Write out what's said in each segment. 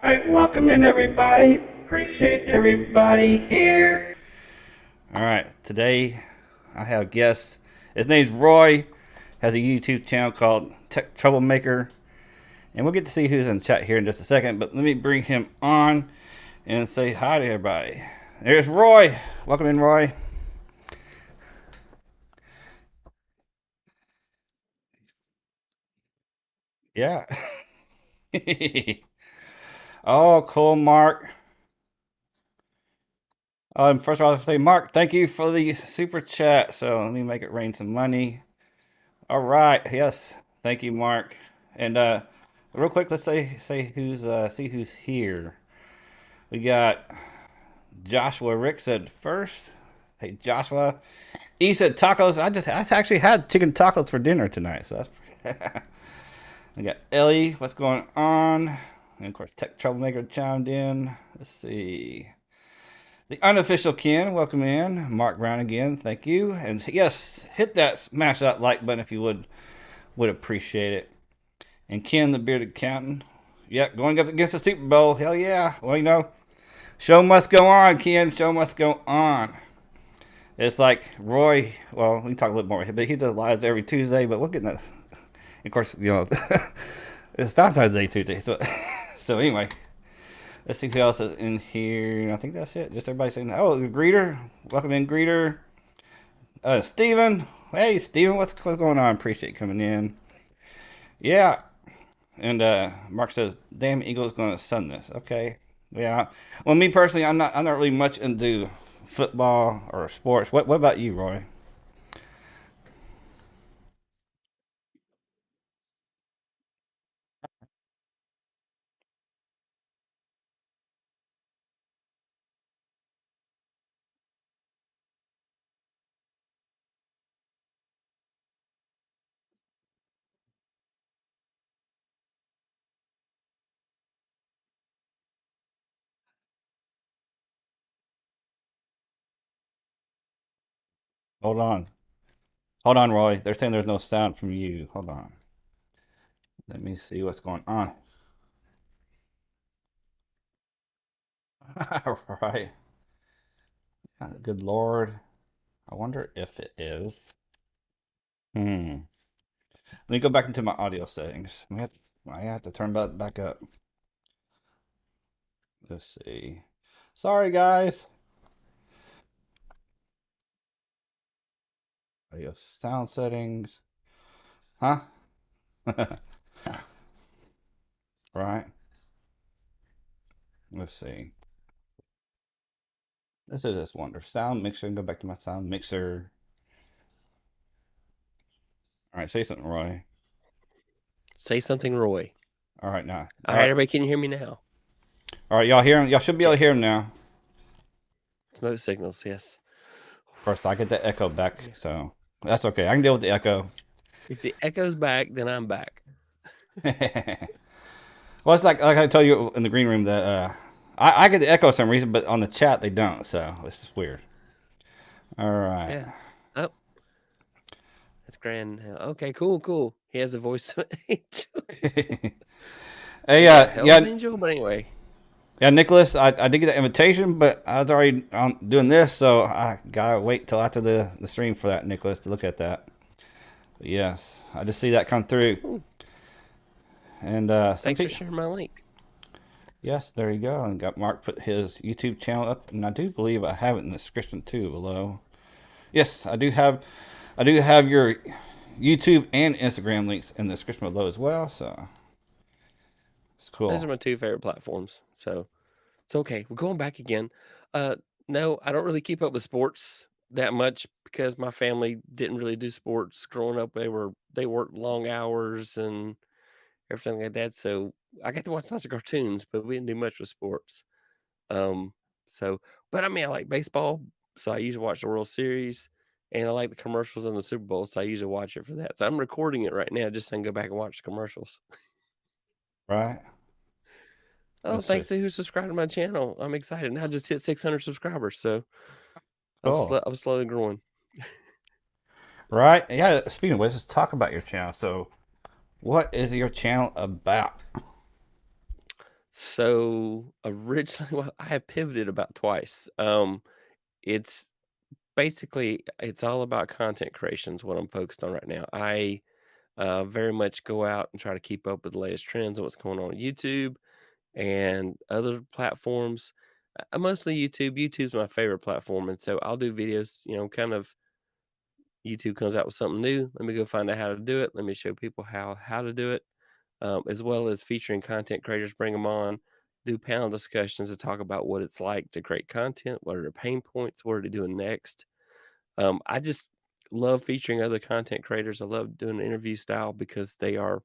Alright, welcome in everybody. Appreciate everybody here. Alright, today I have a guest. His name's Roy. Has a YouTube channel called Tech Troublemaker. And we'll get to see who's in chat here in just a second. But let me bring him on and say hi to everybody. There's Roy. Welcome in, Roy. Yeah. Oh, cool, Mark. First of all, I have to say, Mark, thank you for the super chat. So let me make it rain some money. All right. Yes. Thank you, Mark. And real quick, let's say who's see who's here. We got Joshua. Rick said first. Hey, Joshua. E said tacos. I actually had chicken tacos for dinner tonight. So that's. We got Ellie. What's going on? And of course, Tech Troublemaker chimed in. Let's see. The unofficial Ken, welcome in. Mark Brown again, thank you. And yes, hit that, smash that like button if you would appreciate it. And Ken, the bearded captain, yep, going up against the Super Bowl. Hell yeah. Well, show must go on, Ken. Show must go on. It's like Roy. Well, we can talk a little more, but he does lives every Tuesday. But we'll get that. Of course, it's Valentine's Day Tuesday. So anyway, let's see who else is in here. I think that's it. Just everybody saying, "Oh, greeter, welcome in, greeter." Steven. Hey, Steven, what's going on? Appreciate you coming in. Yeah, and Mark says, "Damn, Eagles going to sun this." Okay, yeah. Well, me personally, I'm not really much into football or sports. What about you, Roy? Hold on, hold on, Roy. They're saying there's no sound from you. Hold on. Let me see what's going on. Right. Good Lord. I wonder if it is. Hmm. Let me go back into my audio settings. I have to turn that back up. Let's see. Sorry, guys. Audio sound settings. Huh? Right. Let's see. This is this wonder. Sound mixer. Go back to my sound mixer. All right. Say something, Roy. Say something, Roy. All right, now. All right, everybody can hear me now. All right, y'all hear him? Y'all should be able Check. to hear him now. Smoke signals, yes. Of course, I get the echo back, Yeah. so that's okay. I can deal with the echo. If the echo's back, then I'm back. Well, it's like I told you in the green room that I get the echo for some reason, but on the chat they don't. So it's just weird. All right. Yeah. Oh, that's grand. Okay, cool. He has a voice of angel. Hey, He's a Hell's yeah, Angel, but anyway. yeah, Nicholas, I did get the invitation, but I was already doing this, so I gotta wait till after the stream for that, Nicholas, to look at that. But yes, I just see that come through, Ooh, and some thanks for people. sharing my link. Yes, there you go. And got Mark put his YouTube channel up, and I do believe I have it in the description too below. Yes, I do have your YouTube and Instagram links in the description below as well. So it's Those cool. are my two favorite platforms. So it's okay. We're going back again. Uh, no, I don't really keep up with sports that much because my family didn't really do sports growing up. They worked long hours and everything like that. So I got to watch lots of cartoons, but we didn't do much with sports. Um, so, but I mean, I like baseball, so I usually watch the World Series, and I like the commercials on the Super Bowl, so I usually watch it for that. So I'm recording it right now, just so I can go back and watch the commercials. Right? Oh, Let's see. thanks to who subscribed to my channel. I'm excited. Now I just hit 600 subscribers, so Cool. I'm slowly growing. Right? Yeah. Speaking of which, let's talk about your channel. So, what is your channel about? So originally, well, I have pivoted about twice. It's basically it's all about content creation is what I'm focused on right now. I very much go out and try to keep up with the latest trends and what's going on YouTube and other platforms. Mostly YouTube. YouTube's my favorite platform, and so I'll do videos. Kind of YouTube comes out with something new. Let me go find out how to do it. Let me show people how to do it, as well as featuring content creators. Bring them on, do panel discussions to talk about what it's like to create content. What are their pain points? What are they doing next? I just love featuring other content creators. I love doing the interview style because they are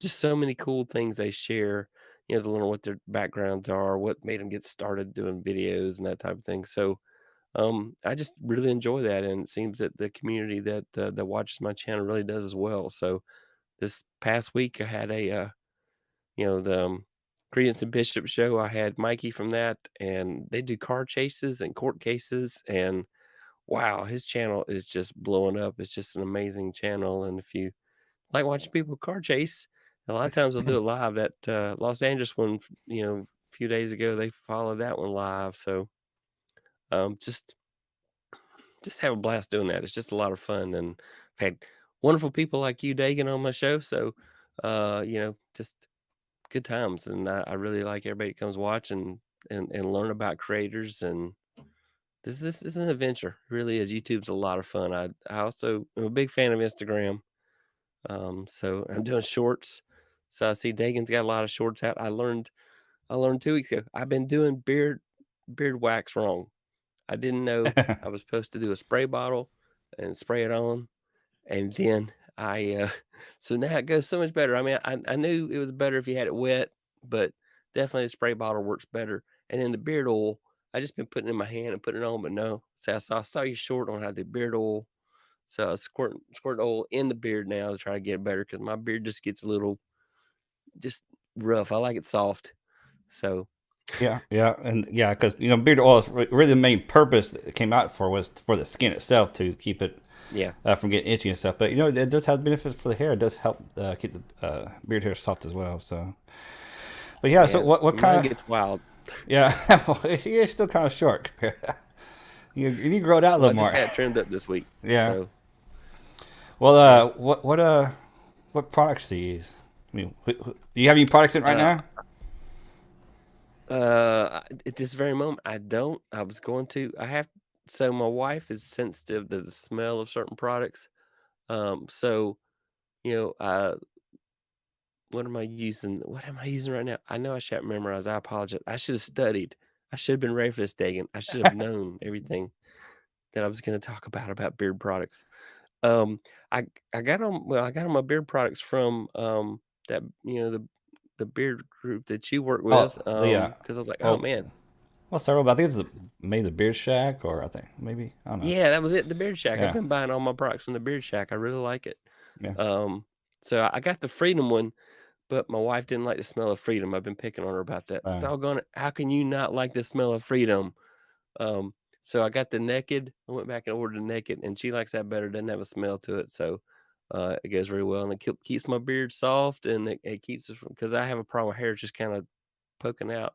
just so many cool things they share, to learn what their backgrounds are, what made them get started doing videos and that type of thing. So, I just really enjoy that. And it seems that the community that watches my channel really does as well. So this past week I had the Credence and Bishop show. I had Mikey from that, and they do car chases and court cases, and wow, his channel is just blowing up. It's just an amazing channel, and if you like watching people car chase, a lot of times I'll do it live. That Los Angeles one, a few days ago, they followed that one live. So just have a blast doing that. It's just a lot of fun, and I've had wonderful people like you, Dagan, on my show. So just good times, and I really like everybody that comes watch and learn about creators. And this is an adventure. It really is. YouTube's a lot of fun. I also am a big fan of Instagram. So I'm doing shorts. So I see Dagan's got a lot of shorts out. I learned 2 weeks ago. I've been doing beard wax wrong. I didn't know I was supposed to do a spray bottle and spray it on, and then so now it goes so much better. I mean, I knew it was better if you had it wet, but definitely the spray bottle works better. And then the beard oil, I just been putting it in my hand and putting it on, but no. So I saw you short on how to do beard oil. So I was squirting oil in the beard now to try to get it better because my beard just gets a little just rough. I like it soft. So Yeah, yeah, and yeah, because beard oil is really the main purpose that it came out for was for the skin itself to keep it yeah, from getting itchy and stuff. But it does have benefits for the hair. It does help keep the beard hair soft as well. So, but yeah, so yeah. what Mine kind of gets wild. yeah? Well, you're still kind of short. You need to grow it out a Well, I little just more. got it trimmed up this week. Yeah. So Well, yeah. what products do you use? I mean, do you have any products in right Uh now? at this very moment, I don't. I was going to. I have. So my wife is sensitive to the smell of certain products. So what am I using? What am I using right now? I know I should memorize. I apologize. I should have studied. I should have been ready for this, Dagan. I should have known everything that I was going to talk about beard products. Um, I got on. Well, I got on my beard products from that the beard group that you work Oh, with. the Because I was like, oh well, man, several. But I think it's maybe the Beard Shack, or I think maybe I don't know. yeah, that was it. The Beard Shack. I've Yeah, been buying all my products from the Beard Shack. I really like it. yeah. Um, so I got the Freedom one, but my wife didn't like the smell of Freedom. I've been picking on her about that. Uh, Doggone it! How can you not like the smell of Freedom? Um, so I got the Naked. I went back and ordered the Naked, and she likes that better. Doesn't have a smell to it, so it goes very well, and it keeps my beard soft, and it keeps it from because I have a problem with hair just kind of poking out.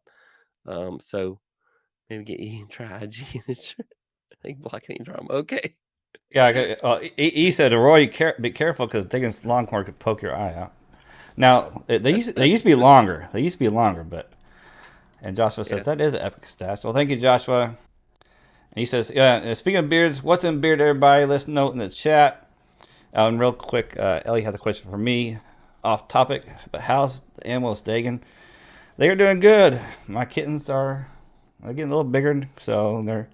So maybe get you try IG. I think blocking any drama. Okay. yeah. He said, Roy, be careful because taking Longhorn could poke your eye out. Now they used to be longer. They used to be longer, but and Joshua says Yeah. that is an epic stash. Well, thank you, Joshua. And he says, yeah. Speaking of beards, what's in beard, everybody? Let's note in the chat. And real quick, Ellie has a question for me, off topic. But how's the animals, Dagan? They are doing good. My kittens are getting a little bigger, so they're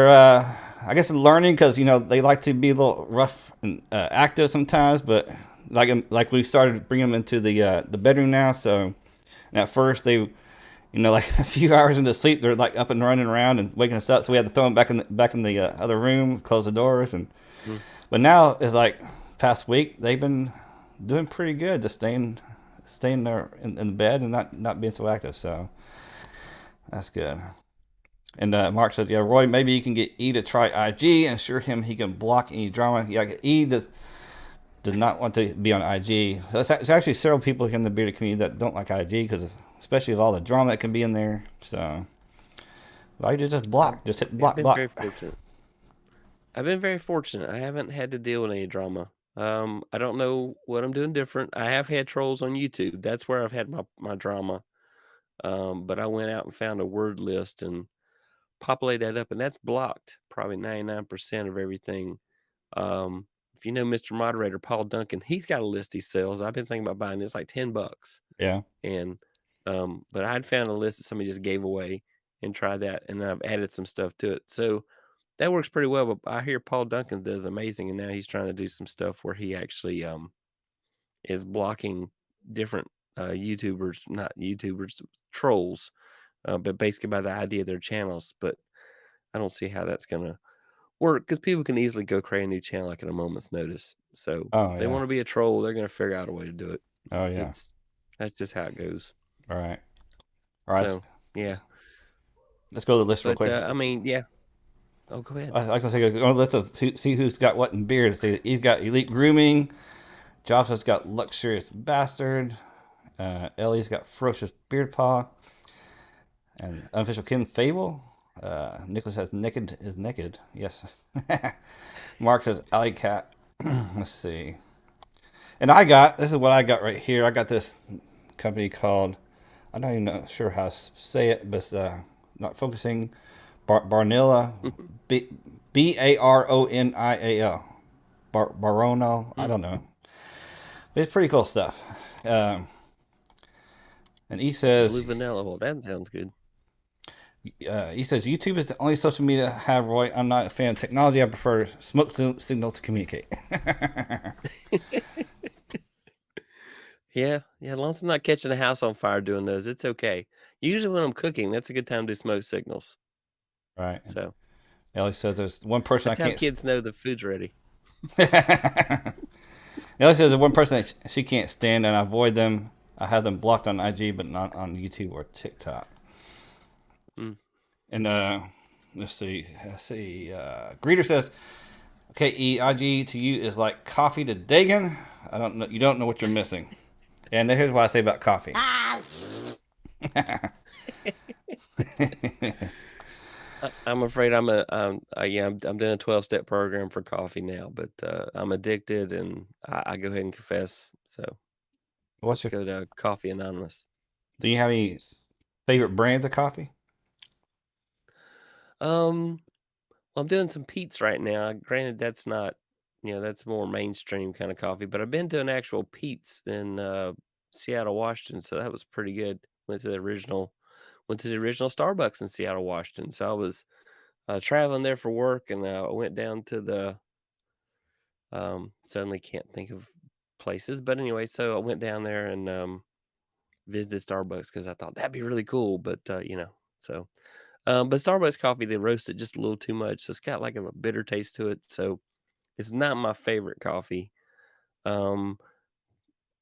I guess learning because they like to be a little rough and active sometimes, but like we started bringing them into the bedroom now. So and at first they like a few hours into sleep they're like up and running around and waking us up. So we had to throw them back in the other room, close the doors, and Mm. but now it's like past week they've been doing pretty good, just staying there in the bed and not being so active. So that's good. And Mark said, "Yeah, Roy, maybe you can get E to try IG and assure him he can block any drama." Yeah, E does not want to be on IG. So it's actually several people here in the bearded community that don't like IG because especially with all the drama that can be in there. So all you do is just block, just hit I've block, been very block. fortunate. I've been very fortunate. I haven't had to deal with any drama. I don't know what I'm doing different. I have had trolls on YouTube. That's where I've had my drama. But I went out and found a word list and populate that up, and that's blocked probably 99% of everything. If you know Mr. Moderator Paul Duncan, he's got a list he sells. I've been thinking about buying this like $10. Yeah. And but I'd found a list that somebody just gave away and tried that, and I've added some stuff to it. So that works pretty well. But I hear Paul Duncan does amazing, and now he's trying to do some stuff where he actually is blocking different YouTubers, not YouTubers, trolls, but basically by the idea of their channels. But I don't see how that's gonna work because people can easily go create a new channel like at a moment's notice. So Oh they yeah. want to be a troll, they're gonna figure out a way to do it. Oh yeah. It's That's just how it goes. All right. All right. So yeah, Let's go to the list real but quick. I mean, yeah. Oh, go ahead. I was gonna say, let's see who's got what in beard. See, he's got elite grooming. Joshua's got luxurious bastard. Ellie's got ferocious beard paw. And unofficial kin fable. Nicholas has naked is naked. Yes. Mark says alley cat. Let's see. And this is what I got right here. I got this company called, I'm not even sure how to say it, but not focusing. Barnilla, Baronial. Barono. I don't know. It's pretty cool stuff. Um, and he Blue says, vanilla. Well, that sounds good. YouTube is the only social media I have, Roy. I'm not a fan of technology. I prefer smoke signals to communicate. Yeah, yeah. As long as I'm not catching a house on fire doing those, it's okay. Usually when I'm cooking, that's a good time to do smoke signals. Right. And So Ellie says there's one person I that's how can't. kids know the food's ready. Ellie says there's one person that she can't stand, and I avoid them. I have them blocked on IG, but not on YouTube or TikTok. Mm. And let's see. Greeter says, "Okay, IG to you is like coffee to Dagan. I don't know. You don't know what you're missing." And here's what I say about coffee. I'm afraid I'm doing a 12-step program for coffee now, but I'm addicted, and I go ahead and confess. So What's let's your? go to Coffee Anonymous. Do you have any favorite brands of coffee? Um, well, I'm doing some Pete's right now. Granted, that's not, that's more mainstream kind of coffee, but I've been to an actual Pete's in Seattle, Washington, so that was pretty good. Went to the original Starbucks in Seattle, Washington. So I was traveling there for work, and I went down to the suddenly can't think of places, but anyway, so I went down there and visited Starbucks because I thought that'd be really cool, but so. But Starbucks coffee, they roast it just a little too much, so it's got like a bitter taste to it. So it's not my favorite coffee. Um,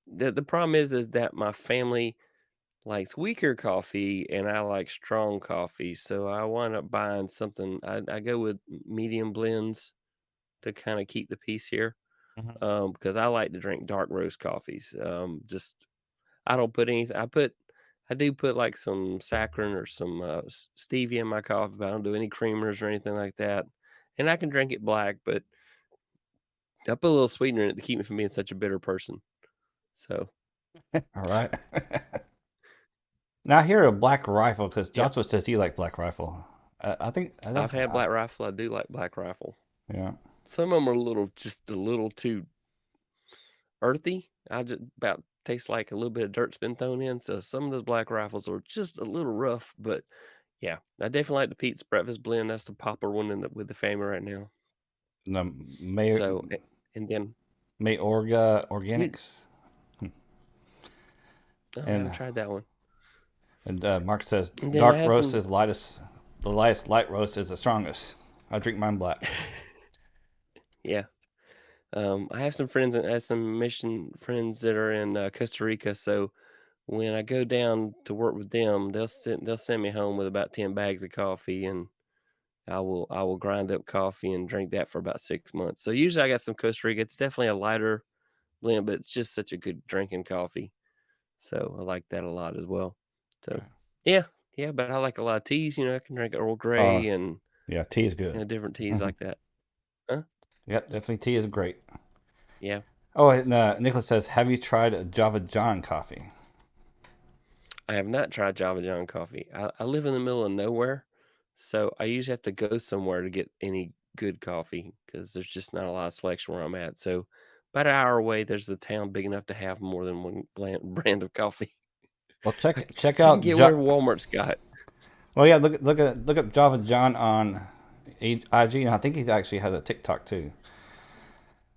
the problem is that my family likes weaker coffee, and I like strong coffee. So I wind up buying something. I go with medium blends to kind of keep the peace here. Mhm. Because I like to drink dark roast coffees. Just I don't put anything. I do put like some saccharin or some stevia in my coffee, but I don't do any creamers or anything like that. And I can drink it black, but I put a little sweetener in it to keep me from being such a bitter person. So, All right. Now I hear a Black Rifle because yep, Joshua says he like Black Rifle. I think I I've don't. had Black Rifle. I do like Black Rifle. Yeah. Some of them are just a little too earthy. I just about tastes like a little bit of dirt's been thrown in. So some of those Black Rifles are just a little rough, but yeah, I definitely like the Pete's Breakfast Blend. That's the popper one with the family right now. The May So, and then Mayorga you Organics. oh, I haven't And tried that one. Mark says And then I dark have roast some is lightest. The lightest light roast is the strongest. I drink mine black. yeah. I have some friends and some mission friends that are in Costa Rica. So when I go down to work with them, they'll send me home with about 10 bags of coffee, and I will grind up coffee and drink that for about 6 months. So usually I got some Costa Rica. It's definitely a lighter blend, but it's just such a good drinking coffee. So I like that a lot as well. So, Right. yeah, yeah, but I like a lot of teas, I can drink Earl Oh, Grey and, yeah, tea is good. different teas Hmm. like that. Huh? Yep, definitely tea is great. Yeah. Oh, and Nicholas says, have you tried a Java John coffee? I have not tried Java John coffee. I live in the middle of nowhere, so I usually have to go somewhere to get any good coffee because there's just not a lot of selection where I'm at. So about an hour away, there's a town big enough to have more than one brand of coffee. Well, I, check I can out get whatever Walmart's got. Well, yeah, look up Java John on IG, and I think he actually has a TikTok too.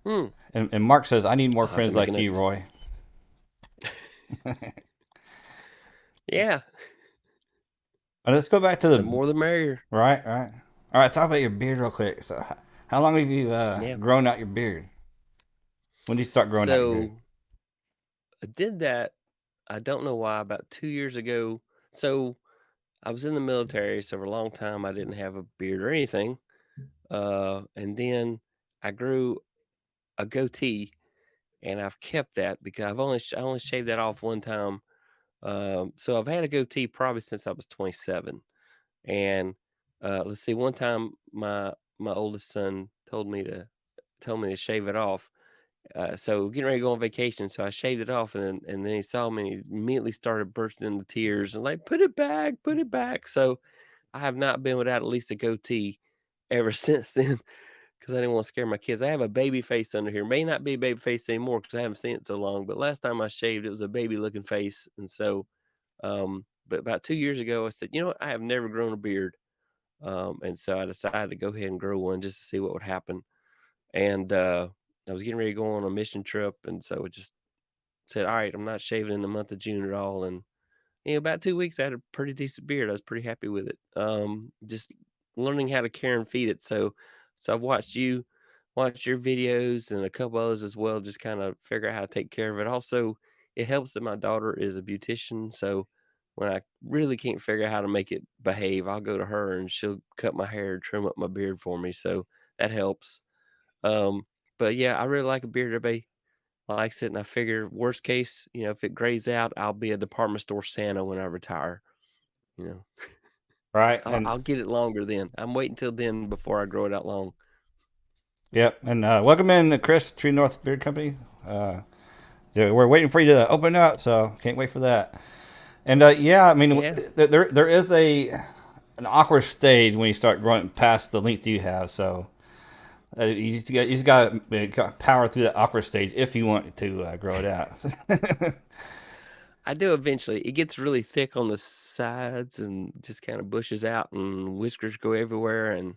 Hmm. And Mark says, I need more I'll have to friends make a like you, note. Roy. Yeah, And let's go back to the the more the merrier. right. All right, talk about your beard real quick. So, how long have you Yeah. grown out your beard? When did you start growing out your beard? So I did that. I don't know why. About 2 years ago. So I was in the military, so for a long time I didn't have a beard or anything. And then I grew a goatee, and I've kept that because I only shaved that off one time. So I've had a goatee probably since I was 27. And let's see, one time my oldest son told me to shave it off. So getting ready to go on vacation, so I shaved it off, and then he saw me, and he immediately started bursting into tears and like, put it back, put it back. So I have not been without at least a goatee ever since then because I didn't want to scare my kids. I have a baby face under here. May not be a baby face anymore because I haven't seen it so long. But last time I shaved, it was a baby looking face, and so but about 2 years ago, I said, you know what? I have never grown a beard, and so I decided to go ahead and grow one just to see what would happen. And I was getting ready to go on a mission trip, and so it just said, all right, I'm not shaving in the month of June at all, and about 2 weeks, I had a pretty decent beard. I was pretty happy with it. Just learning how to care and feed it. So I've watched your videos and a couple others as well, just kind of figure out how to take care of it. Also, it helps that my daughter is a beautician, so when I really can't figure out how to make it behave, I'll go to her and she'll cut my hair, trim up my beard for me. So that helps. Um, but yeah, I really like a beard. Everybody likes it, and I figure worst case, if it grays out, I'll be a department store Santa when I retire. You know, Right, and I'll get it longer then. I'm waiting till then before I grow it out long. yep, and welcome in, Chris, True North Beard Company. Uh, so we're waiting for you to open up, so can't wait for that. And yeah, I mean, Yeah, there is an awkward stage when you start growing past the length you have. So you just got to power through that awkward stage if you want to grow it out. I do eventually. It gets really thick on the sides and just kind of bushes out, and whiskers go everywhere. And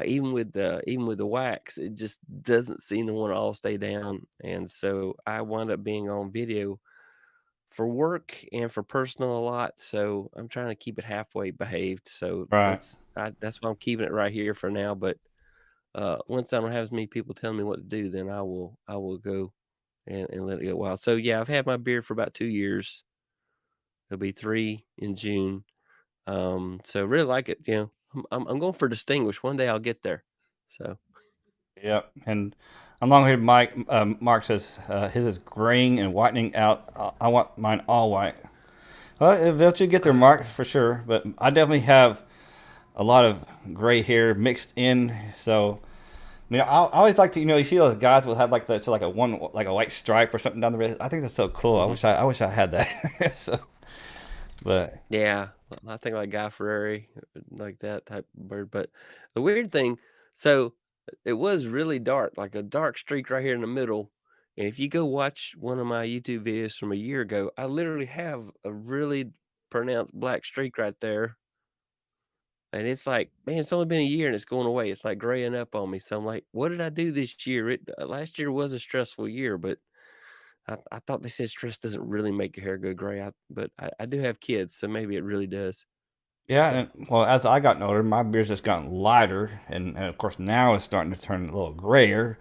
even with the wax, it just doesn't seem to want to all stay down. And so I wind up being on video for work and for personal a lot, so I'm trying to keep it halfway behaved. So Right. that's why I'm keeping it right here for now. But once I don't have as many people telling me what to do, then I will go and let it go wild. So yeah, I've had my beard for about 2 years. It'll be 3 in June. So really like it. I'm going for distinguished. One day I'll get there. So Yep. And along here, Mark says his is graying and whitening out. I want mine all white. Well, eventually get there, Mark, for sure. But I definitely have a lot of gray hair mixed in. So, I mean, I always like to, you see those guys will have like the, so like a one, like a white stripe or something down the wrist. I think that's so cool. mhm. I wish I had that. So, but Yeah, I think like Guy Fieri, like that type of bird. But the weird thing, so it was really dark, like a dark streak right here in the middle. And if you go watch one of my YouTube videos from a year ago, I literally have a really pronounced black streak right there. And it's like, man, it's only been a year and it's going away. It's like graying up on me. So I'm like, what did I do this year? Last year was a stressful year, but I thought they said stress doesn't really make your hair go gray. But I do have kids, so maybe it really does. yeah, So and well, as I gotten older, my beard's just gotten lighter, and of course now it's starting to turn a little grayer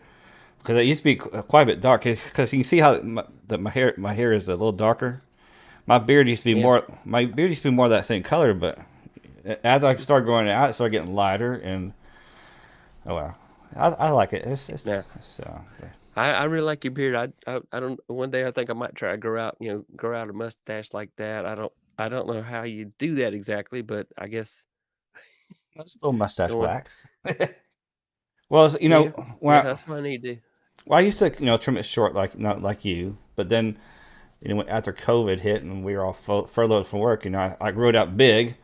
because it used to be quite a bit dark. Because you can see how my hair is a little darker. yeah. My beard used to be more of that same color, but as I started growing it out, it started getting lighter, and oh well, I like it. Yeah. Yeah. I really like your beard. I don't. One day I think I might try to grow out. Grow out a mustache like that. I don't. I don't know how you do that exactly, but I guess Just a little mustache going wax. Well, yeah, when yeah, I, that's what I need to do. well, I used to trim it short, like not like you, but then after COVID hit and we were all furloughed from work, I grew it out big,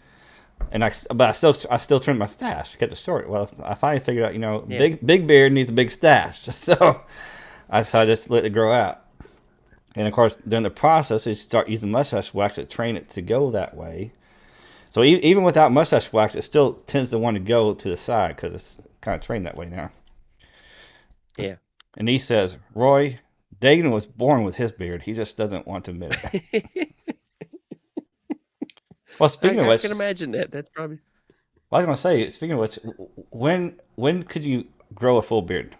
and I still trimmed my stash, kept it short. Well, I finally figured out, Yeah, big beard needs a big stash, so I just let it grow out. And of course, during the process, you start using mustache wax to train it to go that way. So even without mustache wax, it still tends to want to go to the side because it's kind of trained that way now. yeah. And he says, Roy, Dagan was born with his beard. He just doesn't want to admit it. Well, speaking of I which, can imagine that. That's probably I was going to say, speaking of which, when could you grow a full beard?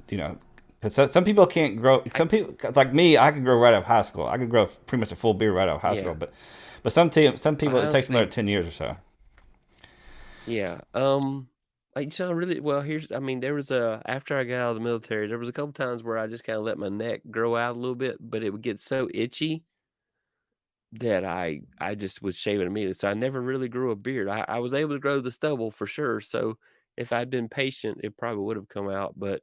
Do you know? Because some people can't grow. I Some people, like me, I could grow right out of high school. I could grow pretty much a full beard right out of high school. yeah. But some people, I it takes another honestly 10 years or so. yeah, so really well, here's I mean, there was a after I got out of the military, there was a couple times where I just kinda let my neck grow out a little bit, but it would get so itchy that I just would shave it immediately, so I never really grew a beard. I was able to grow the stubble for sure, so if I'd been patient, it probably would have come out, but,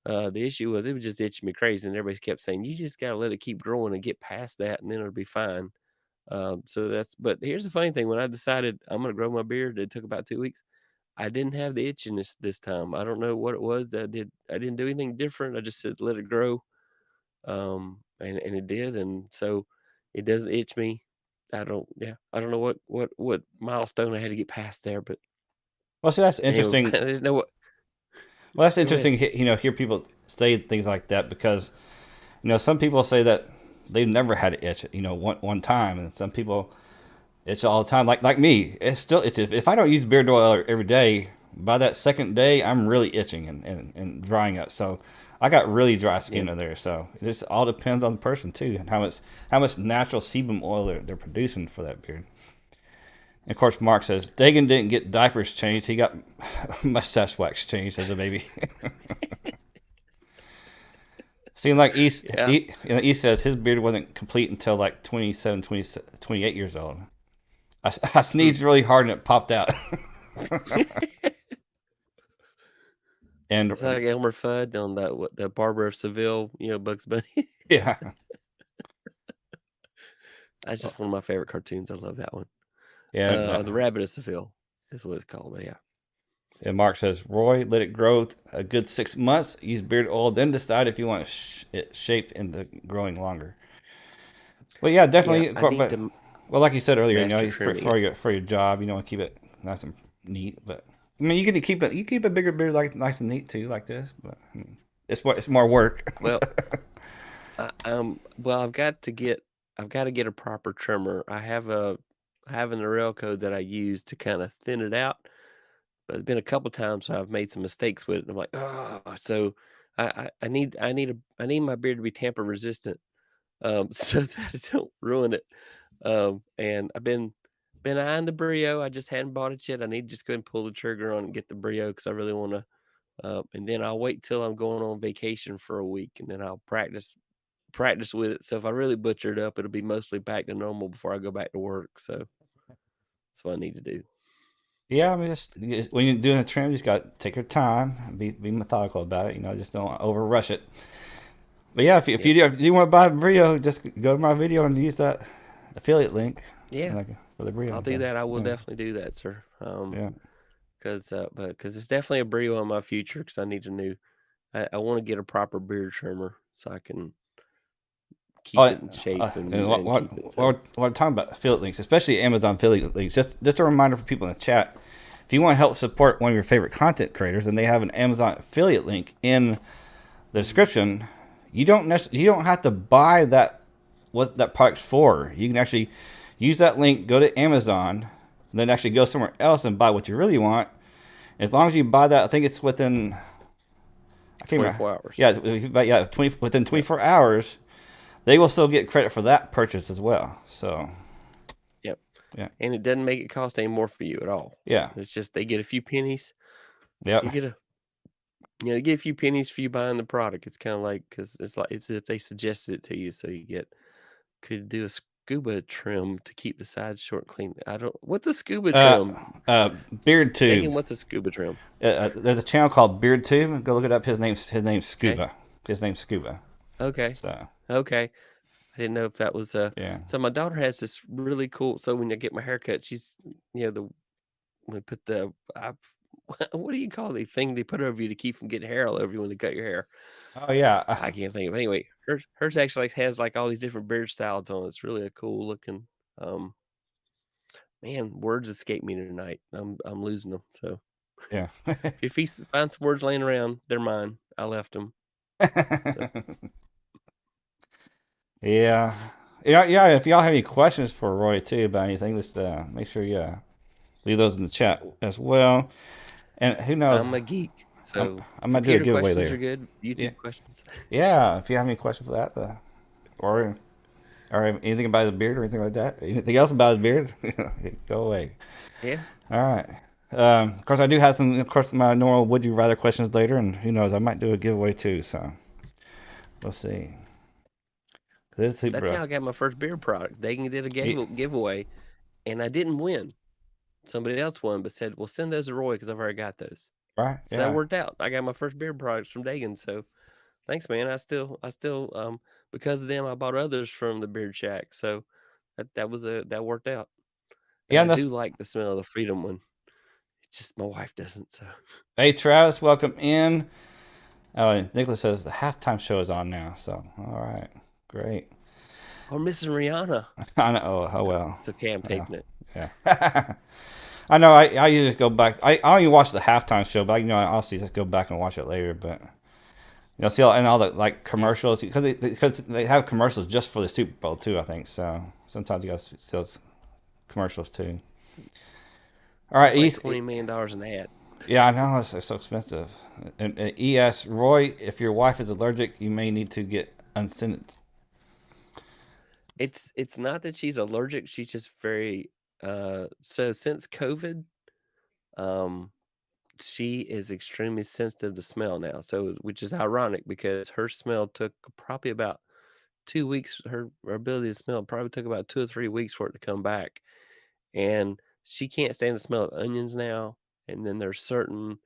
the issue was it was just itching me crazy, and everybody kept saying, "You just gotta let it keep growing and get past that, and then it'll be fine." So that's but here's the funny thing, when I decided I'm gonna grow my beard, it took about 2 weeks. I didn't have the itchiness this time. I don't know what it was. I didn't do anything different. I just said let it grow. And it did, and so it doesn't itch me. I don't know what milestone I had to get past there, but Well, see, that's anyway, I interesting. didn't know what Well, that's go ahead. interesting. Hear people say things like that because some people say that they've never had an itch. One time, and some people itch all the time. Like me, it's still itches. If I don't use beard oil every day, by that second day, I'm really itching and drying up. So I got really dry Yeah. skin in there. So it just all depends on the person too, and how much natural sebum oil they're producing for that beard. And of course, Mark says Dagan didn't get diapers changed; he got mustache wax changed as a baby. Seemed like Yeah. East says his beard wasn't complete until like 27, 28 years old. I Hmm. sneezed really hard and it popped out. And It's like Elmer Fudd on that what the Barber of Seville, Bugs Bunny. yeah, That's just one of my favorite cartoons. I love that one. yeah. The Rabbit of Seville is what it's called, but yeah. And Mark says, Roy, let it grow a good 6 months. Use beard oil, then decide if you want it shaped into growing longer. Well, yeah, Yeah, definitely. I need But to well, like you said earlier, master for, trimming it. your job, you want to keep it nice and neat. But I mean, you can keep it. You keep a bigger beard like nice and neat too, like this. But it's more work. Well, well, I've got to get a proper trimmer. I have an Norelco that I use to kind of thin it out, but it's been a couple times so I've made some mistakes with it. And I'm like, oh, so I need my beard to be tamper resistant, so that I don't ruin it. And I've been eyeing the Brio. I just hadn't bought it yet. I need to just go and pull the trigger on and get the Brio because I really want to. And then I'll wait till I'm going on vacation for a week, and then I'll practice with it. So if I really butcher it up, it'll be mostly back to normal before I go back to work. So that's what I need to do. Yeah, I mean, when you're doing a trim, you just got to take your time, be methodical about it. Just don't over rush it. But yeah, Yep. if you want to buy a Brio, just go to my video and use that affiliate link, Yeah, like for the Brio. I'll do So that. I will yeah, definitely do that, sir. yeah. Because it's definitely a brio on my future. Because I need a new. I want to get a proper beard trimmer so I can Oh, keep it in shape and and keep it. So what I'm talking about affiliate links, especially Amazon affiliate links. Just a reminder for people in the chat. If you want to help support one of your favorite content creators, and they have an Amazon affiliate link in the mhm. description, you don't have to buy what that product's for. You can actually use that link, go to Amazon, and then actually go somewhere else and buy what you really want. As long as you buy that, I think it's within I can't remember. 24 hours. Yeah, yeah, within Yep. 24 hours, they will still get credit for that purchase as well. So Yep. yeah, And it doesn't make it cost any more for you at all. yeah, It's just they get a few pennies. You yep. get a they get a few pennies for you buying the product. It's kind of like because it's like it's if they suggested it to you, so you get could do a scuba trim to keep the sides short and clean. I don't. What's a scuba Uh, trim? Beard Tube. Dagan, what's a scuba trim? There's a channel called Beard Tube. Go look it up. His name's Okay. Scuba. His name's Scuba. Okay. So Okay. I didn't know if that was yeah. so my daughter has this really cool so when I get my hair cut, she's the we put what do you call the thing they put over you to keep from getting hair all over you when they cut your hair? Oh yeah. I can't think of it. Anyway, hers actually like, has like all these different beard styles on it. It's really a cool looking um man, words escape me tonight. I'm losing them. So Yeah. if you find some words laying around, they're mine. I left them. So Yeah. Yeah, yeah. If y'all have any questions for Roy too about anything, just make sure you leave those in the chat as well. And who knows, I'm a geek. I'm So I might do a computer giveaway questions are later. good. Yeah, YouTube questions. yeah. If you have any questions for that, or anything about his beard or anything like that, anything else about his beard, go away. Yeah. All right. Of course, I do have some. Of course, my normal would you rather questions later, and who knows, I might do a giveaway too. So we'll see. 'Cause it's That's super. how I got my first beer product. They did a Yeah, giveaway, and I didn't win. Somebody else won, but said, "Well, send those to Roy because I've already got those." right. So that Yeah. worked out. I got my first beer products from Dagan. So thanks, man. I still, because of them, I bought others from the Beard Shack. So that worked out. And Yeah. I And that's do like the smell of the Freedom one. It's just my wife doesn't. So hey Travis, welcome in. Oh, Nicholas says the halftime show is on now. So all right, great. we're missing Rihanna. I know. Oh No, well. it's okay. I'm Yeah. taping it. Yeah. I know. I usually just go back. I only watch the halftime show, but I also just go back and watch it later. But see all the like Yeah. commercials because they have commercials just for the Super Bowl too. I think so. Sometimes you got to see those commercials too. All right, It's like East. $20 million an ad. Yeah, I know it's so expensive. And ES Roy, if your wife is allergic, you may need to get unscented. It's not that she's allergic. She's just very so since COVID, um she is extremely sensitive to smell now. So which is ironic because her smell took probably about 2 weeks. Her ability to smell probably took about 2 or 3 weeks for it to come back. And she can't stand the smell of onions now. And then there's certain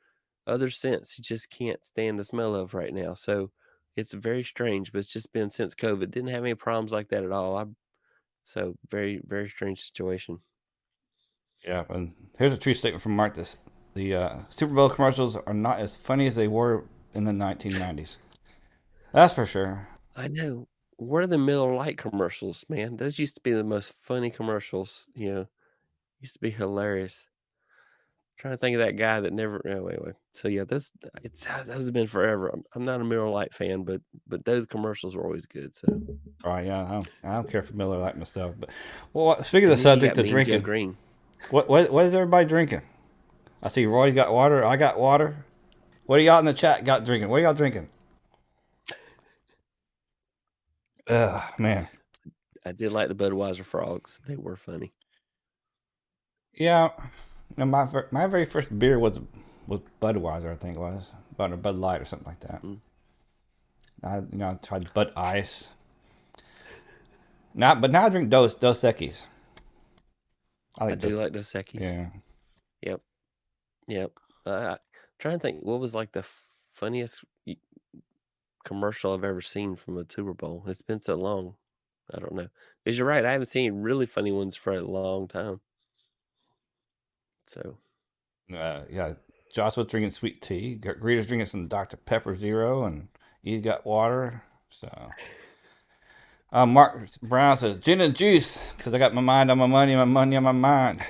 other scents she just can't stand the smell of right now. So it's very strange, but it's just been since COVID. Didn't have any problems like that at all. So very, very strange situation. Yeah, and here's a true statement from Mark. The Super Bowl commercials are not as funny as they were in the 1990s. That's for sure. I know. What are the Miller Lite commercials, man? Those used to be the most funny commercials. Used to be hilarious. Trying to think of that guy that never. Oh, wait, wait. So yeah, those have been forever. I'm not a Miller Lite fan, but those commercials were always good. So Right? Yeah, I don't care for Miller like myself. But well, speaking of the and then you subject got of Mean Joe drinking, Green. what is everybody drinking? I see Roy got water. I got water. What do y'all in the chat got drinking? What are y'all drinking? Ugh, man. I did like the Budweiser frogs. They were funny. Yeah. No, my very first beer was Budweiser. I think it was Bud Light or something like that. Mm. I tried Bud Ice. Now I drink Dos Equis. I I like do Dos. like those Secchies. Yeah. Yep, yep. Trying to think what was like the funniest commercial I've ever seen from a Super Bowl. It's been so long. I don't know. Because you're right, I haven't seen really funny ones for a long time. So Yeah. Josh was drinking sweet tea. Rita's drinking some Dr Pepper Zero, and he's got water. So. Mark Brown says gin and juice because I got my mind on my money, my money on my mind.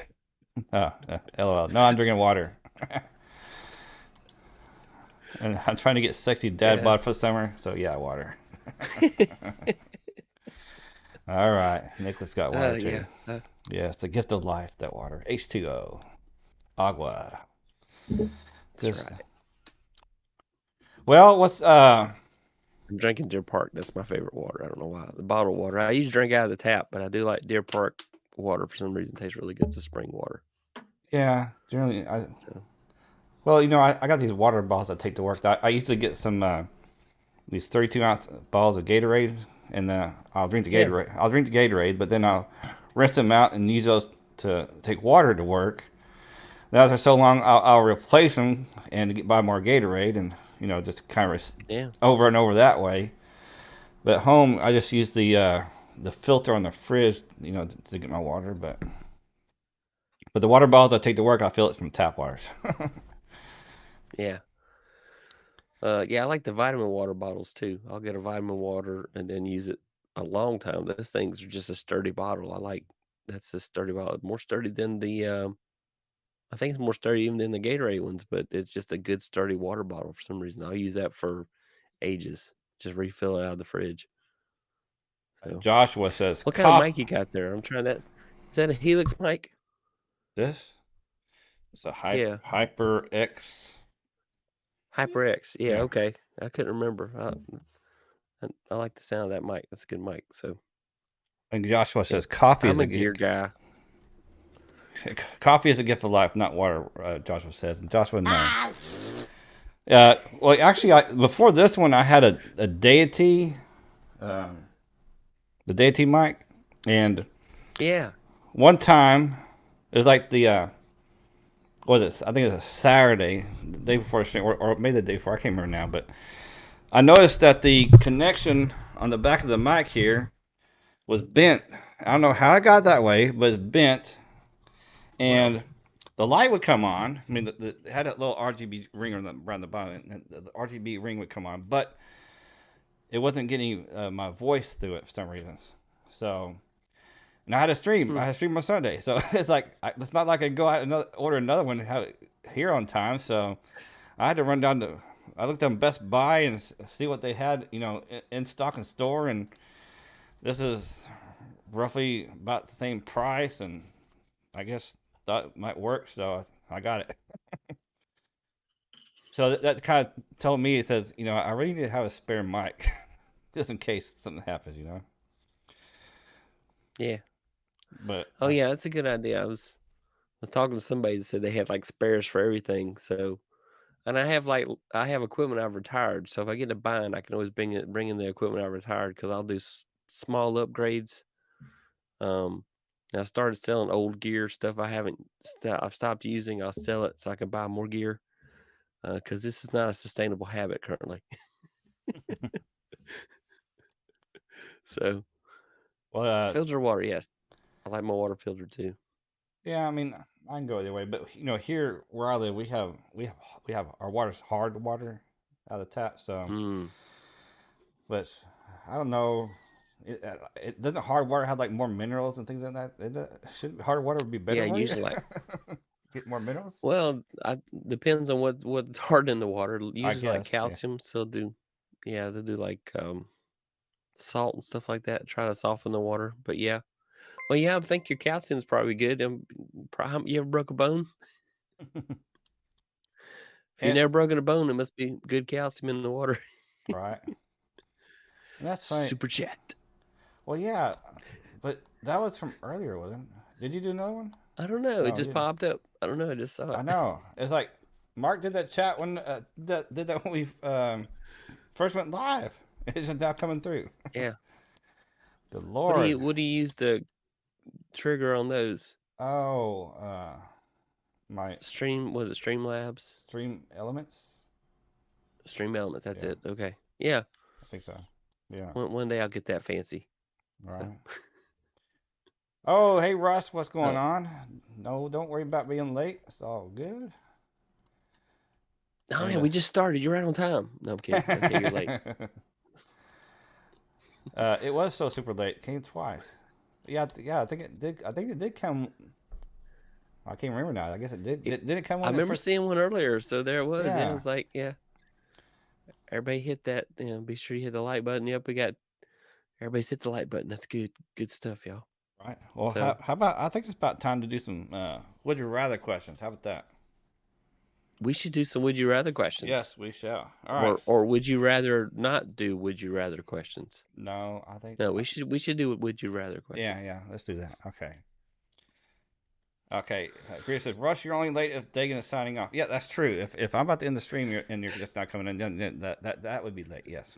LOL. No, I'm drinking water, and I'm trying to get sexy dad yeah. bod for the summer. So yeah, water. All right, Nicholas got water too. Yeah. Yeah, it's a gift of life. That water, H2O, agua. That's Good stuff. right. Well, what's I'm drinking Deer Park. That's my favorite water. I don't know why. The bottled water. I usually drink out of the tap, but I do like Deer Park water for some reason. It tastes really good. It's a spring water. yeah, generally So well, I got these water bottles I take to work. I usually get some these 32-ounce balls of Gatorade and I'll drink the Yeah. Gatorade. I'll drink the Gatorade, but then I'll rinse them out and use those to take water to work. Now, after so long, I'll replace them and buy more Gatorade, and just kind of Yeah. over and over that way. But at home, I just use the filter on the fridge, to get my water. But the water bottles I take to work, I fill it from tap waters. Yeah. Yeah, I like the vitamin water bottles too. I'll get a vitamin water and then use it a long time. Those things are just a sturdy bottle. I like that's a sturdy bottle. More sturdy than I think it's more sturdy even than the Gatorade ones, but it's just a good sturdy water bottle for some reason. I'll use that for ages. Just refill it out of the fridge. So, Joshua says, what kind of "Cough." mic you got there? I'm trying that. Is that a Helix mic? This is a Yeah, Hyper X. HyperX. Yeah, Yeah, okay. I couldn't remember. I like the sound of that mic. That's a good mic. So, and Joshua yeah, says, "Coffee is I'm a a gear guy. coffee is a gift of life, not water." Joshua says, and Joshua, no. Well, actually, before this one, I had a deity, um, the deity mic, and Yeah, one time it was like what was it? I think it was a Saturday, the day before, or maybe the day before. I can't remember now, but I noticed that the connection on the back of the mic here was bent. I don't know how it got that way, but it's bent, wow. and the light would come on. I mean, it had that little RGB ring around the bottom, and the RGB ring would come on, but it wasn't getting my voice through it for some reason. So, and I had a stream. Hmm. I had a stream on Sunday, so it's like it's not like I go out and order another one and have it here on time. So I had to run down to. I looked on Best Buy and see what they had, in stock and store, and this is roughly about the same price, and I guess that might work. So I got it. So that kind of told me, it says, I really need to have a spare mic just in case something happens. Yeah. But Oh yeah, that's a good idea. I was talking to somebody that said they had like spares for everything. So, and I have equipment I've retired. So if I get in a bind, I can always bring in the equipment I retired because I'll do small upgrades. Um, and I started selling old gear stuff I haven't. I've stopped using. I'll sell it so I can buy more gear. Because this is not a sustainable habit currently. So well, filter water, yes, I like my water filter too. yeah, I mean, I can go either way. But here where I live, we have our water's hard water out of the tap. So, Mm. but I don't know. It doesn't hard water have like more minerals and things like that? Should hard water be better Yeah, for you? usually like Get more minerals? well, I depends on what's hard in the water. I Usually like guess, yeah. calcium, so they'll do like salt and stuff like that, try to soften the water. But yeah, well, yeah, I think your calcium's probably good. You ever broke a bone? If you And never broken a bone, it must be good calcium in the water. right, and that's funny. Super chat. Well, yeah, but that was from earlier, wasn't it? Did you do another one? I don't know. It No, just you didn't. popped up. I don't know. I just saw I it. know. It's like Mark did that chat when did that when we first went live. It's just now coming through. Yeah. Good Lord. What do you use the trigger on those? Oh, my Was it Streamlabs? stream elements. Stream Elements, that's Yeah, it. Okay. Yeah. I think so. Yeah. One day I'll get that fancy. All So, right. Oh, hey Russ, what's going uh, on? No, don't worry about being late. It's all good. oh And man, we just started. You're right on time. No, I'm kidding. Okay, you're late. it was so super late. Came twice. Yeah, yeah. I think it did. I think it did come. I can't remember now. I guess it did. It, Did it come I when it remember first? seeing one earlier, so there it was. Yeah, it Yeah. was like, yeah, everybody hit that. Be sure you hit the like button. Yep, we got everybody's hit the like button. That's good. Good stuff, y'all. Right. Well, So how about? I think it's about time to do some would you rather questions. How about that? we should do some would you rather questions. Yes, we shall. All right. Or would you rather not do would you rather questions? No, I think. No, we should do would you rather Yeah, questions. yeah. Let's do that. Okay. Okay. Chris says, Russ, you're only late if Dagan is signing off. Yeah, that's true. If I'm about to end the stream and you're just not coming in, then that would be late. Yes.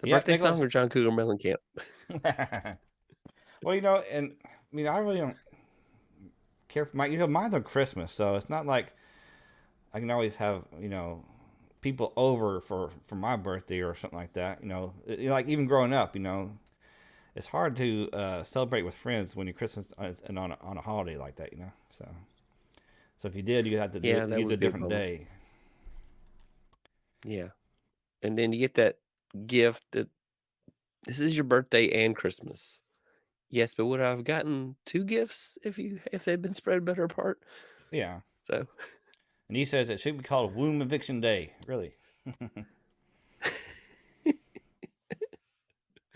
The Yep, birthday song Nicholas. or John Cougar Mellencamp? Well, and I mean, I really don't care for my. Mine's on Christmas, so it's not like I can always have people over for my birthday or something like that. Like even growing up, it's hard to celebrate with friends when your Christmas is and on a holiday like that. So if you did, you had to Yeah, that use a would be a different bummer. day. Yeah. And then you get that gift that this is your birthday and Christmas. Yes, but would I have gotten 2 gifts if they'd been spread better apart? Yeah. So, And he says it should be called Womb Eviction Day. Really.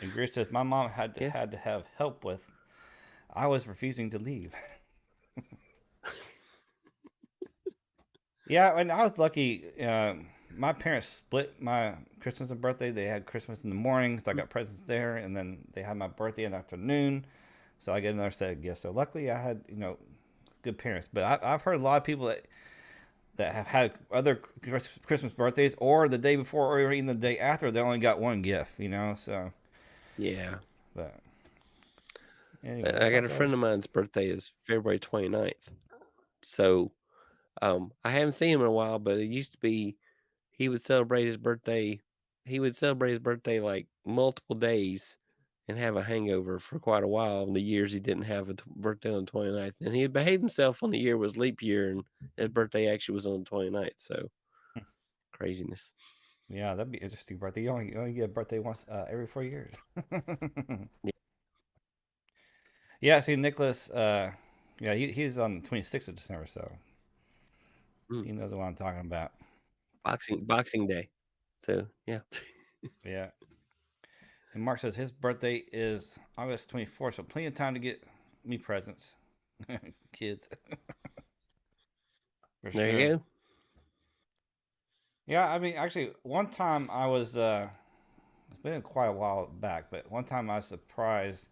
And Greer says my mom yeah. had to have help with. I was refusing to leave. Yeah, and I was lucky. My parents split my Christmas and birthday. They had Christmas in the morning, so I Mm, got presents there, and then they had my birthday in the afternoon, so I get another set of gifts. So luckily, I had good parents. But I've heard a lot of people that have had other Christmas birthdays, or the day before, or even the day after, they only got one gift. So, yeah. but anyway, that's I how got it a friend goes. of mine's birthday is February 29th. So, I haven't seen him in a while, but it used to be he would celebrate his birthday like multiple days and have a hangover for quite a while in the years he didn't have a birthday on the 29th. And he behaved himself on the year was leap year and his birthday actually was on the 29th. So craziness. Yeah, that'd be interesting birthday. You only get a birthday once every 4 years. Yeah. Yeah, see, Nicholas, yeah, he's on the 26th of December, so Mm. he knows what I'm talking about. Boxing Day. So yeah. Yeah. And Mark says his birthday is August 24th, so plenty of time to get me presents. Kids, for There sure. you go. Yeah, I mean, actually, one time I was, it's been quite a while back, but one time I was surprised.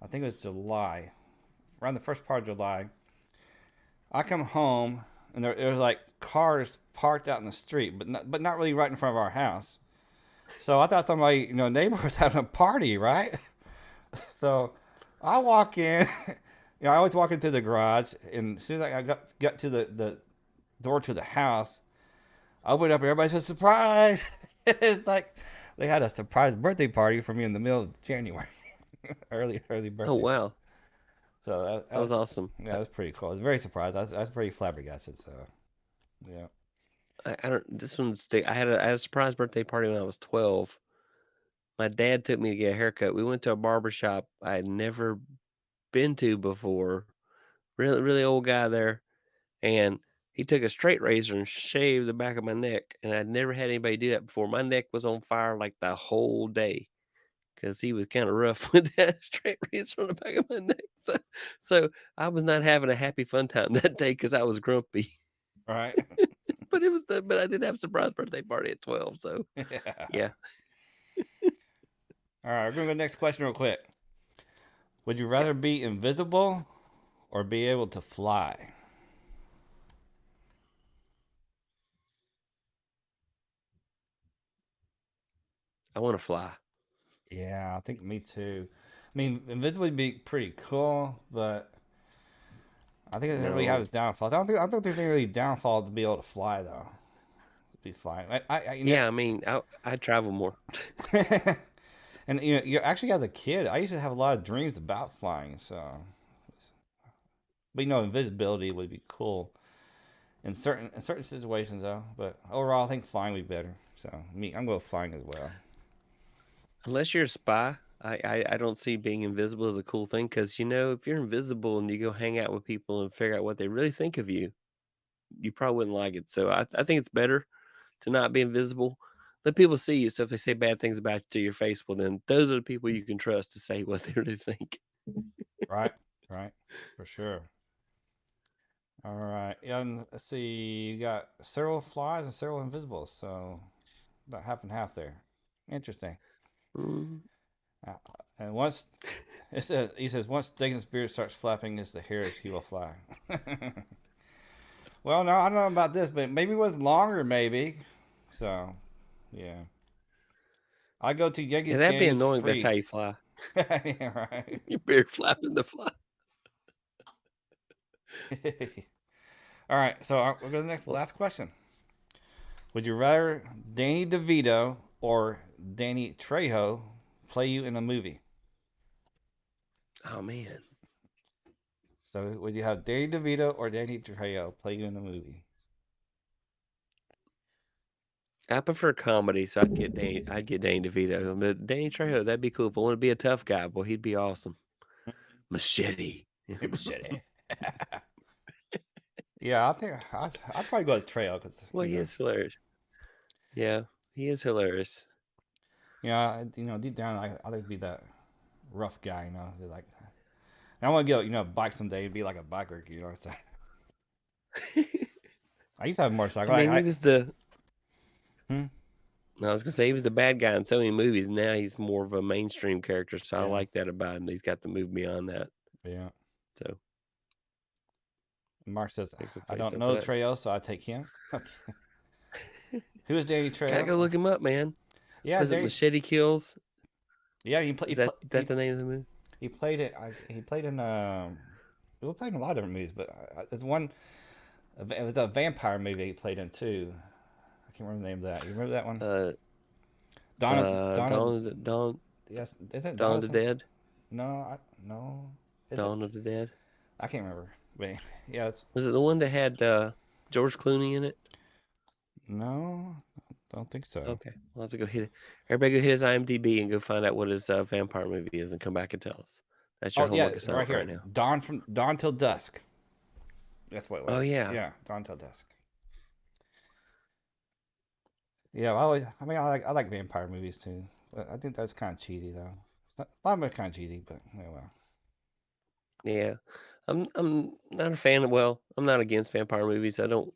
I think it was July, around the first part of July. I come home and there was like cars parked out in the street, but not really right in front of our house. So I thought somebody, neighbor was having a party, right? So I walk in. I always walk into the garage, and as soon as I got to the door to the house, I opened up, and everybody said, "Surprise!" It's like they had a surprise birthday party for me in the middle of January, early Oh birthday. wow. So That was that's awesome. yeah, that was pretty cool. I was very surprised. I was pretty flabbergasted. So yeah. I don't this one's I had a surprise birthday party when I was 12. My dad took me to get a haircut. We went to a barber shop I had never been to before. Really, really old guy there, and he took a straight razor and shaved the back of my neck, and I'd never had anybody do that before. My neck was on fire like the whole day because he was kind of rough with that straight razor on the back of my neck. So I was not having a happy fun time that day because I was grumpy. Right. But I did have a surprise birthday party at 12. So Yeah. yeah, All right, we're gonna go next question real quick. Would you yeah. rather be invisible or be able to fly? I want to fly. Yeah, I think me too. I mean, invisible would be pretty cool, but I think it really has No. its downfalls. I don't think there's any really downfall to be able to fly though. Be flying. Yeah, I mean, I travel more. And you actually as a kid, I used to have a lot of dreams about flying. So, but invisibility would be cool in certain situations though. But overall, I think flying would be better. So I'm going flying as well. Unless you're a spy, I don't see being invisible as a cool thing because if you're invisible and you go hang out with people and figure out what they really think of you, you probably wouldn't like it. So I think it's better to not be invisible. Let people see you. So if they say bad things about you to your face, well, then those are the people you can trust to say what they really think. Right, right, for sure. All right, yeah, and let's see. You got several flies and several invisibles, so about half and half there. Interesting. Mm. Uh, and once he says once Dagon's beard starts flapping as the hairs, he will fly. Well, no, I don't know about this, but maybe it was longer, maybe. So, yeah. I go to Yeah, Yankees that'd be games annoying if that's how free. you fly. Yeah, right. Your beard flapping the fly. All right, so we'll go to the next Well, last question. Would you rather Danny DeVito or Danny Trejo play you in a movie? oh man, So would you have Danny DeVito or Danny Trejo play you in a movie? I prefer comedy, so I'd get Danny DeVito. But Danny Trejo, that'd be cool. If I want to be a tough guy, boy, he'd be awesome. Machete. Shitty. Yeah, I think I'd probably go with Trejo because Well, he is hilarious. Yeah, he is hilarious. deep down I like to be that rough guy, like I want to get bike someday and be like a biker, So I used to have a motorcycle. I mean, he was the. Hmm? I was gonna say he was the bad guy in so many movies. Now he's more of a mainstream character, so I Yeah, like that about him. He's got to move beyond that. yeah. So Mark says make some I face don't up for know that. Trejo, so I take him. Okay. Who is Danny Gotta go Trejo? look him up, man. Yeah, Was it Danny. Machete Kills? Yeah, Is that the name of the movie? he played it. He played in he played in a lot of different movies, but there's one. It was a vampire movie he played in too. I can't remember the name of that. You remember that one? Uh, Donna. Dawn Yes, isn't it Dawn Donna? of the Dead. No, no. Is it? Dawn of the Dead. I can't remember. But yeah, Was it the one that had George Clooney in it? no, don't think so. Okay, we'll have to go hit it. Everybody go hit his IMDb and go find out what his vampire movie is, and come back and tell us. That's your Oh yeah, homework right assignment right here. now. Dawn till dusk. That's what it Oh was. yeah, Yeah, Dawn till dusk. Yeah, I like vampire movies too. But I think that's kind of cheesy though. A lot of them are kind of cheesy, but yeah, well. yeah. I'm not a fan of. Well, I'm not against vampire movies. I don't.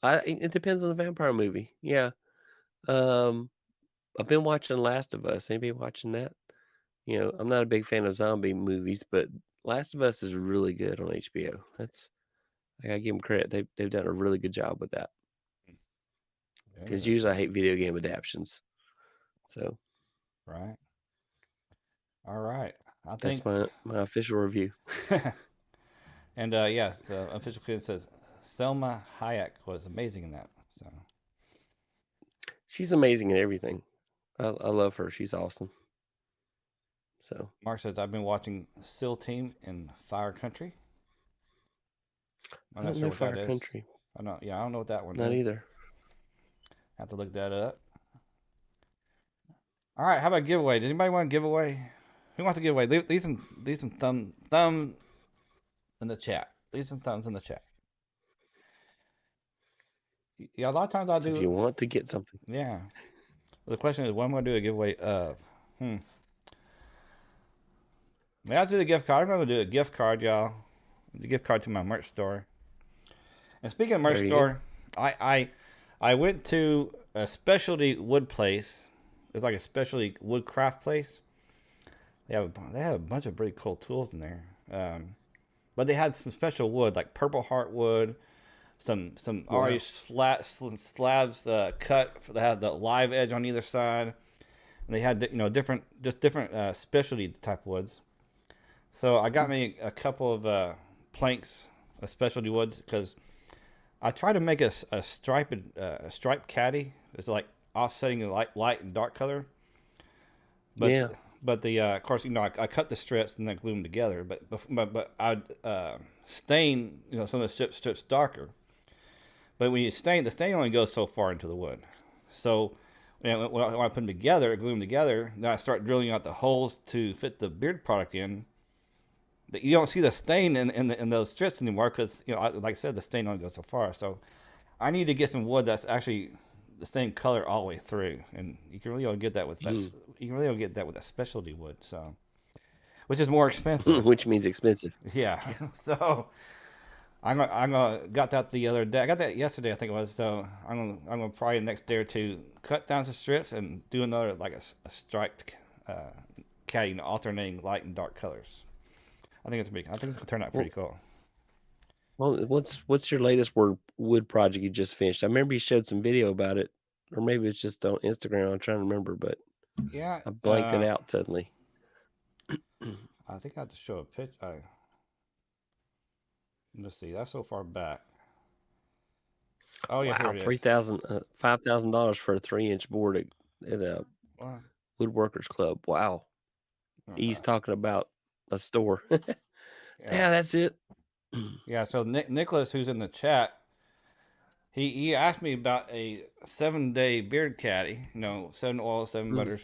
It depends on the vampire movie. Yeah. Um, I've been watching Last of Us. Anybody watching that? I'm not a big fan of zombie movies, but Last of Us is really good on HBO. I gotta give them credit. They've done a really good job with that. It Because is usually I hate video game adaptions. So right. All right. I that's think, my official review. and yes, the official critic says Selma Hayek was amazing in that. So She's amazing in everything. I love her. She's awesome. So Mark says I've been watching SEAL Team in Fire Country. I'm I not don't sure know what that Fire is. Country. I don't. Yeah, I don't know what that one Not is. either. Have to look that up. All right. How about giveaway? Did anybody want a giveaway? Who wants to give away? Leave some thumb in the chat. Leave some thumbs in the chat. Yeah, a lot of times I'll So if do. you want to get something, Yeah. Well, the question is, what am I going to do a giveaway of? Hmm. Maybe I'll do the gift card. I'm going to do a gift card, y'all. The gift card to my merch store. And speaking of merch there you go. store, I went to a specialty wood place. It's like a specialty woodcraft place. They have a bunch of pretty cool tools in there. But they had some special wood like purple heartwood, some already Wow. slabs cut. They had the live edge on either side. And they had different specialty type woods. So I got me a couple of planks of specialty woods because I try to make a striped caddy. It's like offsetting the light and dark color. But Yeah. but the of course I cut the strips and then glue them together. But I'd stain some of the strips darker. But when you stain, the stain only goes so far into the wood. So when I put them together, glue them together, then I start drilling out the holes to fit the beard product in. That you don't see the stain in those strips anymore because like I said, the stain only goes so far. So I need to get some wood that's actually the same color all the way through, and you can really only get that with that. Mm. You can really only get that with a specialty wood, so which is more expensive. Which means expensive. Yeah, Yeah. so I'm gonna got that the other day. I got that yesterday, I think it was. So I'm gonna probably the next day or two cut down some strips and do another like a striped uh, caddy, alternating light and dark colors. I think it's gonna turn out pretty Well, cool. what's your latest wood project you just finished? I remember you showed some video about it, or maybe it's just on Instagram. I'm trying to remember, but Yeah. I blanked it out suddenly. I think I have to show a pitch. Let's see. That's so far back. Oh yeah, here Wow, it is. $5,000 for a 3-inch board at a Wow. woodworkers club. Wow. He's talking about a store. Yeah. Yeah, that's it. Yeah. So Nicholas, who's in the chat, he asked me about a 7-day beard caddy. 7 oils, 7 butters.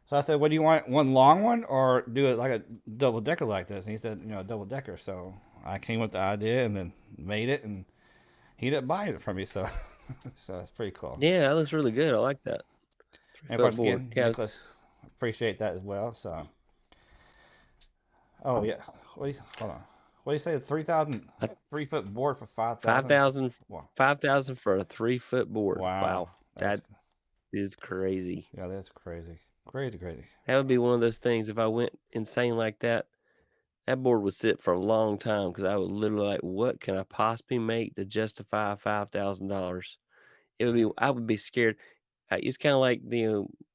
So I said, "What do you want? One long one, or do it like a double decker like this?" And he said, "A double decker." So I came with the idea and then made it, and he didn't buy it from me. So, so it's pretty cool. Yeah, that looks really good. I like that. Three And of foot course, board. again, Yeah, Nicholas, appreciate that as well. So, oh yeah, hold on. What do you say? 3,000 a 3 foot board for 5,000? 5,000 Wow, 5,000 for a 3-foot board. wow, Wow, that's that is crazy. yeah, that's crazy, crazy, crazy. That would be one of those things if I went insane like that. That board would sit for a long time because I would literally like, what can I possibly make to justify $5,000? It would be I would be scared. It's kind of like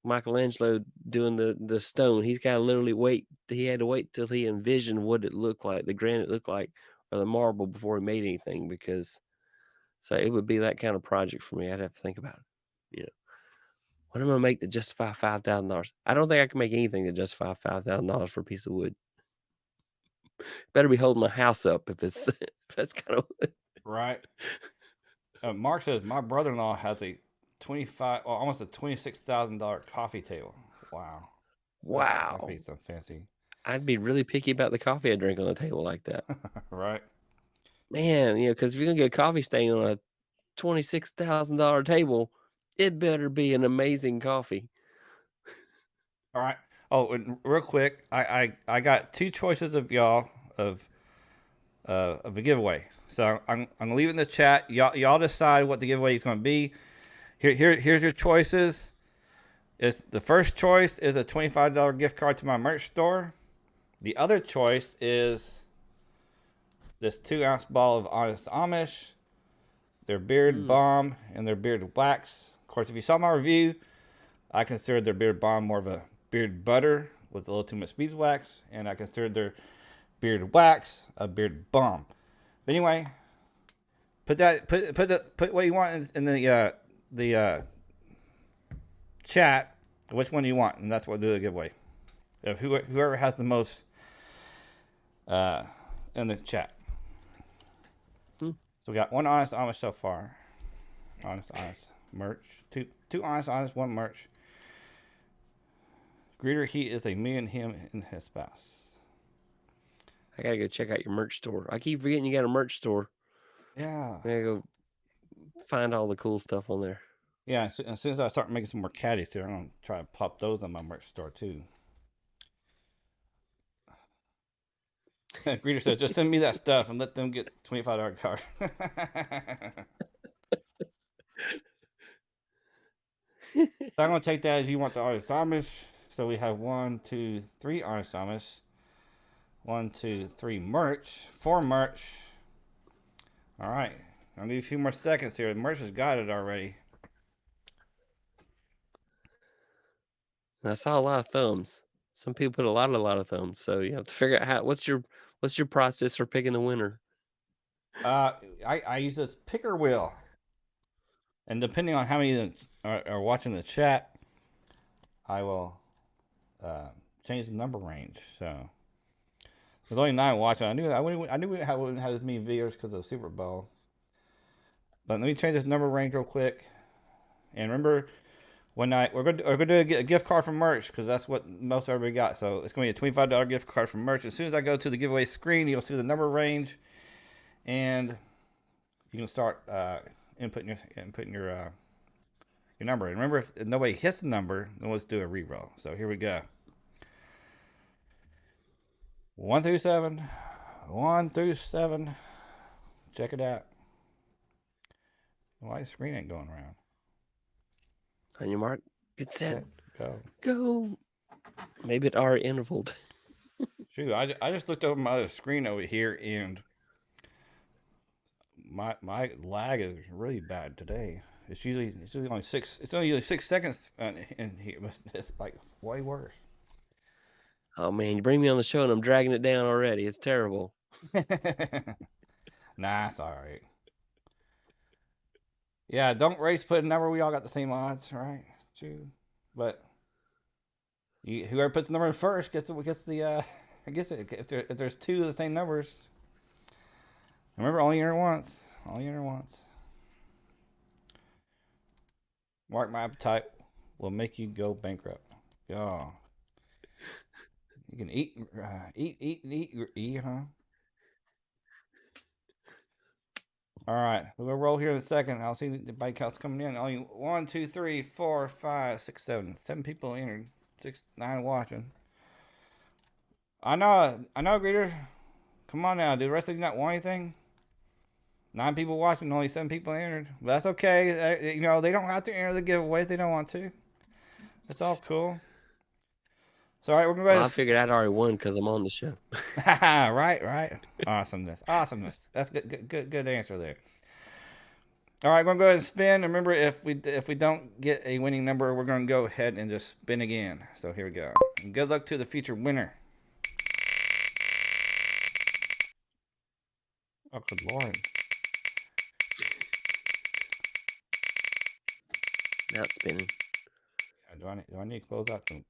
Michelangelo doing the stone. He's got to literally wait. He had to wait till he envisioned what it looked like, the granite looked like, or the marble before he made anything. Because so it would be that kind of project for me. I'd have to think about it. You know, what am I gonna make to justify $5,000? I don't think I can make anything to justify $5,000 for a piece of wood. Better be holding my house up if it's if that's kind of Right. Mark says my brother-in-law has a 25, well, almost a $26,000 coffee table. Wow, that wow. be so fancy, I'd be really picky about the coffee I drink on a table like that. right? Man, because if you're gonna get a coffee stain on a $26,000 table, it better be an amazing coffee. All right. Oh, and real quick, I got two choices of y'all of a giveaway. So I'm gonna leave it in the chat. Y'all decide what the giveaway is gonna be. Here's your choices. Is the first choice is a $25 gift card to my merch store. The other choice is this 2 ounce ball of Honest Amish, their beard Mm, balm, and their beard wax. Of course, if you saw my review, I considered their beard balm more of a beard butter with a little too much beeswax, and I considered their beard wax a beard balm. But anyway, put what you want in the chat. Which one do you want, and that's what we'll do a giveaway. If whoever has the most uh, in the chat. mm. So we got one honest honest so far. Honest merch. Two honest one merch. Greeter, he is a me and him and his spouse. I gotta go check out your merch store. I keep forgetting you got a merch store. Yeah. I gotta go find all the cool stuff on there. Yeah, as soon as I start making some more caddies here, I'm gonna try to pop those on my merch store too. Greeter says, just send me that stuff and let them get $25 card. So I'm gonna take that as you want the honest Amish. So we have 1, 2, 3 honest Amish. 1, 2, 3 merch. 4 merch. All right. I'll give you a few more seconds here. The merch has got it already. And I saw a lot of thumbs. Some people put a lot of thumbs. So you have to figure out what's your process for picking the winner. Uh, I use this picker wheel, and depending on how many are watching the chat, I will uh, change the number range. So there's only 9 watching. I knew we wouldn't have as many viewers because of the Super Bowl. But let me change this number range real quick. And remember, we're gonna do a gift card from merch because that's what most everybody got. So it's gonna be a $25 gift card from merch. As soon as I go to the giveaway screen, you'll see the number range, and you can start inputting your number. And remember, if nobody hits the number, then let's do a reroll. So here we go. 1 through 7. 1 through 7. Check it out. Why the screen ain't going around? On your mark, get set, Set, go. go. Maybe it already intervaled. Shoot, I just looked over my other screen over here, and my lag is really bad today. It's usually only 6. It's only 6 seconds in here, but it's like way worse. Oh man, you bring me on the show and I'm dragging it down already. It's terrible. Nah, it's all right. Yeah, don't race put a number. We all got the same odds, right? True. But whoever puts the number in first gets the gets it. If there's two of the same numbers, remember only enter once. Only enter once. Mark my appetite will make you go bankrupt. Oh, you can eat, huh? All right, we'll roll here in a second. I'll see the bike counts coming in. Only 1, 2, 3, 4, 5, 6, 7. 7 people entered. 6, 9 watching. I know, Greeter. Come on now, do the rest of you not want anything? 9 people watching, only 7 people entered. But that's okay. They don't have to enter the giveaway if they don't want to. It's all cool. So, all right, we're going to go Well, I ahead figured I'd already won because I'm on the show. and... right. Awesomeness. That's good answer there. All right, we're gonna go ahead and spin. Remember, if we don't get a winning number, we're gonna go ahead and just spin again. So here we go. And good luck to the future winner. Oh, good lord. Now it's spinning. Yeah, do I need to close out some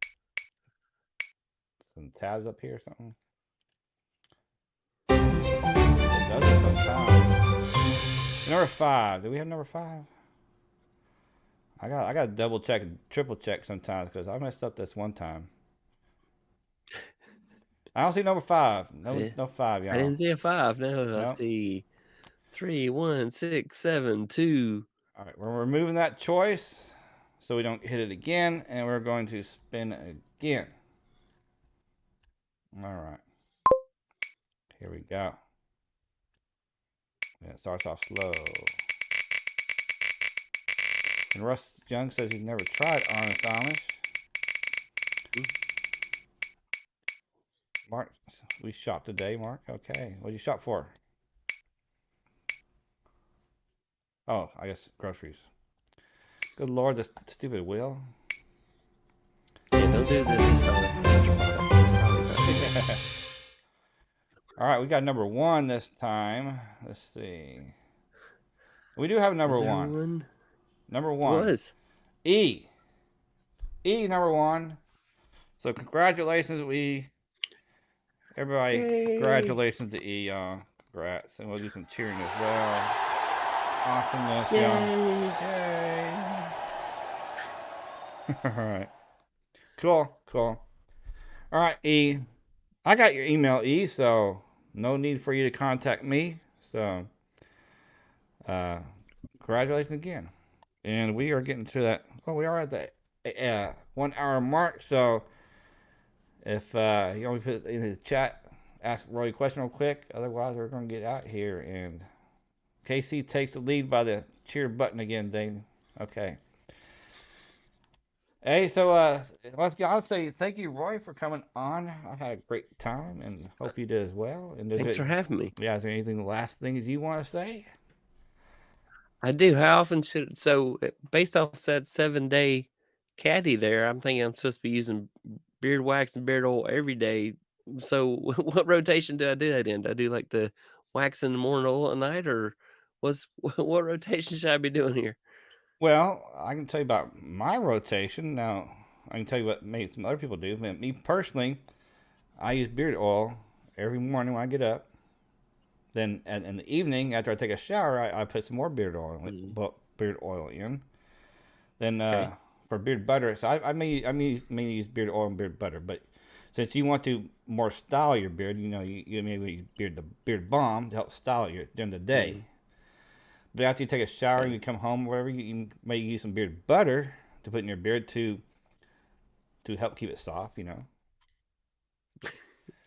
tabs up here or something? It does it sometimes. Number 5. Do we have number 5? I got to double check, triple check sometimes because I messed up this one time. I don't see number 5. No 5, I y'all. didn't see a 5. No, I Nope. see 3, 1, 6, 7, 2. All right, we're removing that choice so we don't hit it again, and we're going to spin again. All right, here we go. Yeah, it starts off slow. And Russ Young says he's never tried Honest Amish. Mark, we shopped today, Mark. Okay, what did you shop for? Oh, I guess groceries. Good Lord, this stupid wheel. Yeah, don't do the dishonest Amish product. It's probably not good. All right, we got number 1 this time. Let's see. We do have Was number there 1. one? Number It 1. was. E. Number 1. So congratulations, everybody. Yay! Congratulations to E, y'all. Congrats, and we'll do some cheering as well. Awesomeness, y'all. Yay! Yay! All right. Cool. All right, E. I got your email, E. So no need for you to contact me. So, uh, congratulations again. And we are getting to that. Well, we are at the 1 hour mark. So if you want to put in the chat, ask Roy a question real quick. Otherwise, we're going to get out here. And KC takes the lead by the cheer button again, Dane. Okay. Hey, so I'll say thank you, Roy, for coming on. I had a great time, and hope you did as well. And Thanks for having me. yeah, is there anything last things you want to say? I do. How often should based off that 7-day caddy there? I'm thinking I'm supposed to be using beard wax and beard oil every day. So what rotation do I do that in? Do I do like the wax in the morning, oil at night, or what's what rotation should I be doing here? Well, I can tell you about my rotation. Now, I can tell you what maybe some other people do. But me personally, I use beard oil every morning when I get up. Then in the evening, after I take a shower, I put some more Mm, beard oil in. Then okay, for beard butter, so I may use beard oil and beard butter. But since you want to more style your beard, you maybe use beard balm to help style it during the day. mm, But after you take a shower and okay. you come home, whatever, you may use some beard butter to put in your beard to help keep it soft.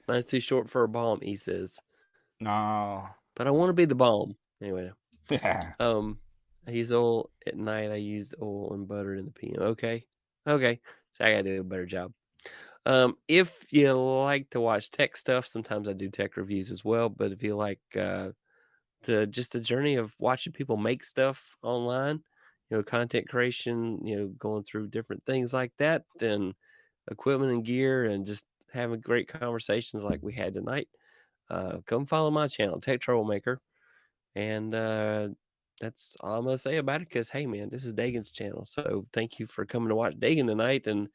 Mine's too short for a balm, he says, No. but I want to be the balm anyway. Yeah. I use oil at night. I use oil and butter in the PM. Okay. So I gotta do a better job. If you like to watch tech stuff, sometimes I do tech reviews as well. But if you like just the journey of watching people make stuff online content creation, going through different things like that and equipment and gear and just having great conversations like we had tonight, come follow my channel, Tech Troublemaker. And that's all I'm gonna say about it. Cause hey, man, this is Dagan's channel. So thank you for coming to watch Dagan tonight and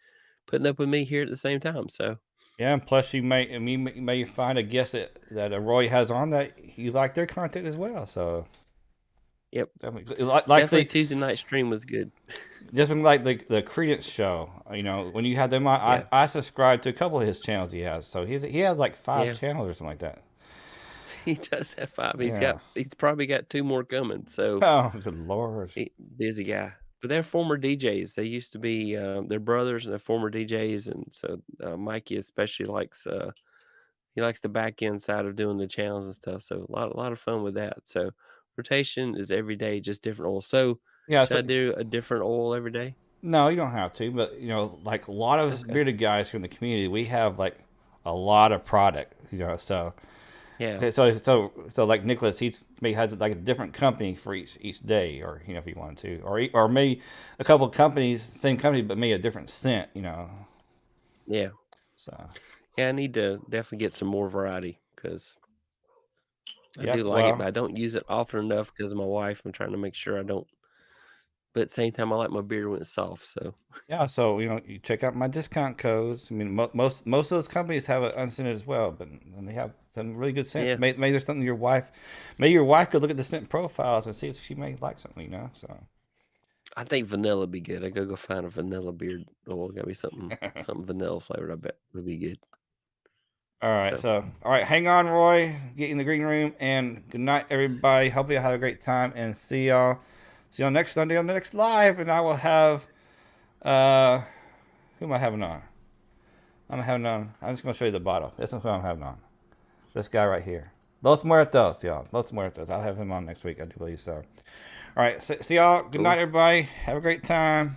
putting up with me here at the same time. So Yeah, and plus you may find a guest that Roy has on that you like their content as well. So yep, definitely like definitely the Tuesday night stream was good. just like the Credence show. When you had them on, I Yeah, I subscribe to a couple of his channels he has. So he has like five yeah, channels or something like that. he does have five. Yeah. He's probably got two more coming. So Oh, good lord. busy guy. But they're former DJs. They used to be they're brothers and they're former DJs, and so Mikey especially likes he likes the back end side of doing the channels and stuff. So a lot of fun with that. So rotation is every day, just different oil. So Yeah. should So I do a different oil every day? no, you don't have to. But like a lot of us Okay. bearded guys here in the community, we have like a lot of product. So Yeah. okay, so like Nicholas, he's maybe has like a different company for each day, or if he wanted to, or maybe a couple of companies, same company, but maybe a different scent. Yeah. So Yeah. I need to definitely get some more variety because I yeah, do like it, well, but I don't use it often enough because of my wife. I'm trying to make sure I don't. But at the same time, I like my beard when it's soft. So yeah. So you check out my discount codes. I mean, most of those companies have it unscented as well, but and they have some really good scents. yeah, Maybe there's something maybe your wife could look at the scent profiles and see if she may like something. So. I think vanilla would be good. I go find a vanilla beard oil. Got to be something vanilla flavored. I bet would be good. All right, So so all right, hang on, Roy. Get in the green room, and good night, everybody. Hope you have a great time, and see y'all next Sunday on the next live. And I will have uh, who am I having on? I'm having on. I'm just gonna show you the bottle. This is who I'm having on. This guy right here. Los Muertos, y'all. Los Muertos. I'll have him on next week. I do believe so. All right, see y'all. Good cool. night, everybody. Have a great time.